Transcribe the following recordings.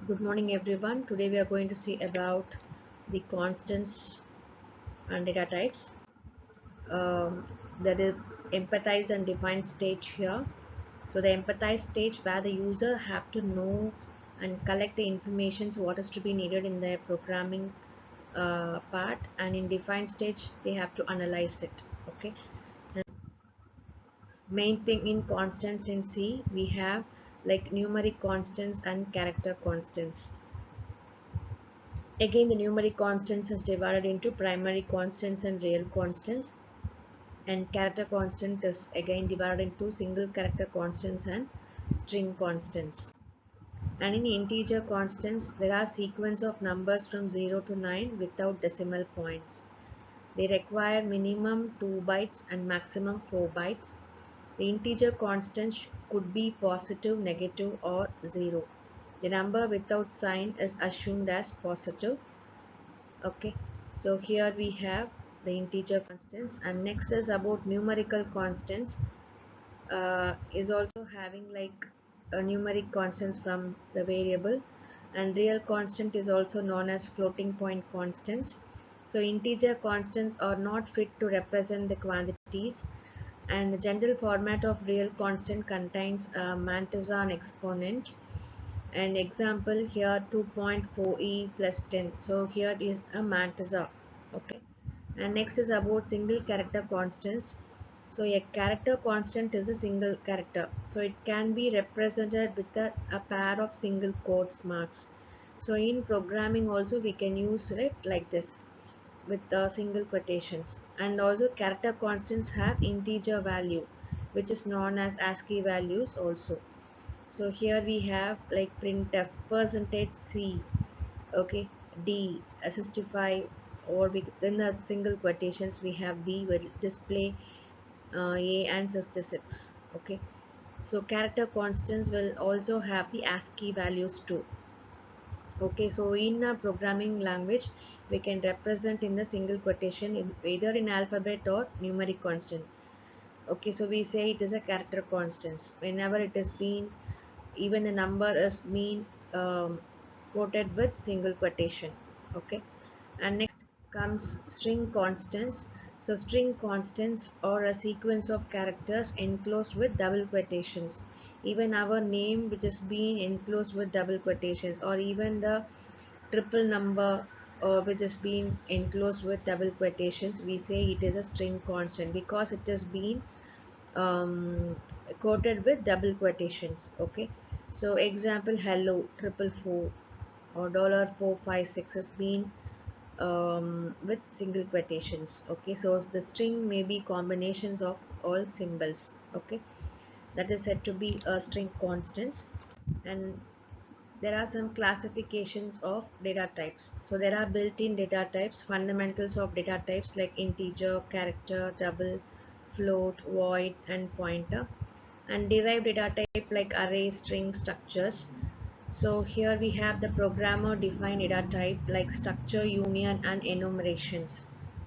Good morning everyone. Today we are going to see about the constants and data types. There is empathize and define stage here. So the empathize stage where the user have to know and collect the information what is to be needed in their programming part, and in define stage they have to analyze it. Okay. Main thing in constants in C we have like numeric constants and character constants. Again, the numeric constants is divided into primary constants and real constants, and character constant is again divided into single character constants and string constants. And in integer constants, there are sequence of numbers from 0 to 9 without decimal points. They require minimum 2 bytes and maximum 4 bytes. The integer constant could be positive, negative, or 0. The number without sign is assumed as positive. Okay, so here we have the integer constants, and next is about numerical constants. Is also having like a numeric constants from the variable, and real constant is also known as floating point constants. So integer constants are not fit to represent the quantities, and the general format of real constant contains a Mantesan exponent. An example here 2.4e plus 10. So here is a mantissa. Okay. And next is about single character constants. So a character constant is a single character. So it can be represented with a pair of single quotes marks. So in programming also we can use it like this with single quotations. And also character constants have integer value, which is known as ASCII values also. So here we have like printf percentage %c, okay, d 65, or within the single quotations we have b will display a and 66. Okay, so character constants will also have the ASCII values too. Okay, so in a programming language we can represent in the single quotation either in alphabet or numeric constant. Okay, so we say it is a character constant whenever it is being, even the number is being quoted with single quotation. Okay, and next comes string constants. So string constants are a sequence of characters enclosed with double quotations. Even our name, which is being enclosed with double quotations, or even the triple number which is being enclosed with double quotations, we say it is a string constant because it is being quoted with double quotations. Okay, so example hello 444 or $456 has been with single quotations. Okay, so the string may be combinations of all symbols. Okay, that is said to be a string constants. And there are some classifications of data types. So there are built-in data types, fundamentals of data types like integer, character, double, float, void, and pointer, and derived data type like array, string, structures. So here we have the programmer defined data type like structure, union, and enumerations.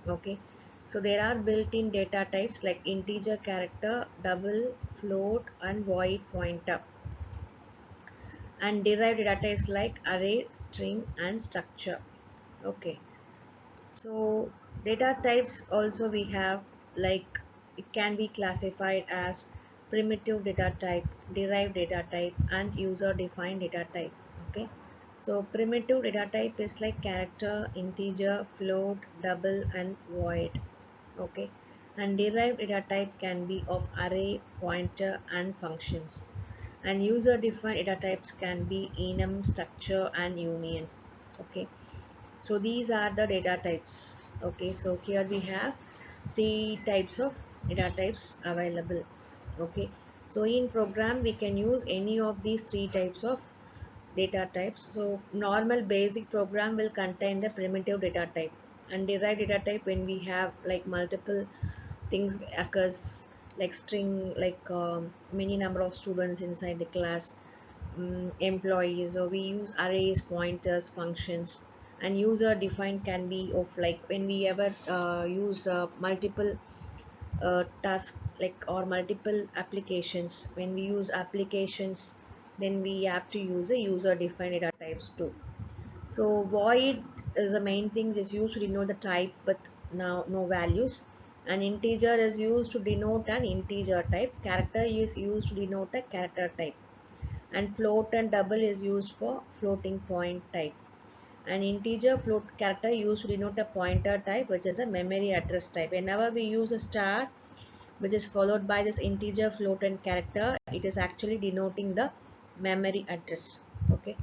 Okay, so there are built-in data types like integer, character, double, float, and void, pointer, and derived data types like array, string, and structure. Okay, so data types also we have like it can be classified as primitive data type, derived data type, and user defined data type. Okay, so primitive data type is like character, integer, float, double, and void. Okay, and derived data type can be of array, pointer, and functions, and user defined data types can be enum, structure, and union. Okay, so these are the data types. Okay, so here we have three types of data types available. Okay, so in program we can use any of these three types of data types. So normal basic program will contain the primitive data type, and derived data type when we have like multiple things occurs like string, like many number of students inside the class, employees, or we use arrays, pointers, functions. And user defined can be of like when we ever use multiple task like or multiple applications. When we use applications then we have to use a user defined data types too. So void is the main thing, is used to denote the type with now no values. An integer is used to denote an integer type. Character is used to denote a character type. And float and double is used for floating point type. An integer float character used to denote a pointer type, which is a memory address type. Whenever we use a star which is followed by this integer float and character, it is actually denoting the memory address. Okay,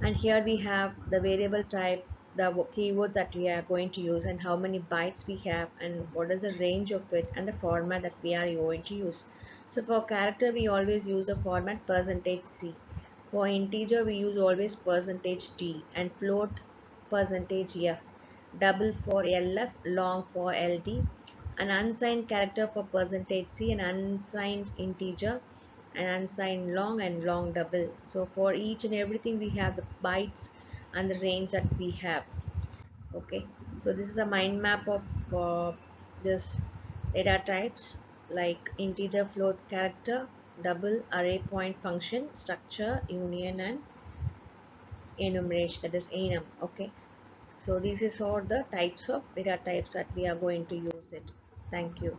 and here we have the variable type, the keywords that we are going to use, and how many bytes we have, and what is the range of it, and the format that we are going to use. So for character we always use a format %c. For integer we use always %d, and float %f, double for lf, long for ld, an unsigned character for %c, an unsigned integer, and unsigned long, and long double. So for each and everything we have the bytes and the range that we have. Okay, so this is a mind map of this data types, like integer, float, character, double, array, point, function, structure, union, and enumeration, that is enum. Okay, so this is all the types of data types that we are going to use it. Thank you.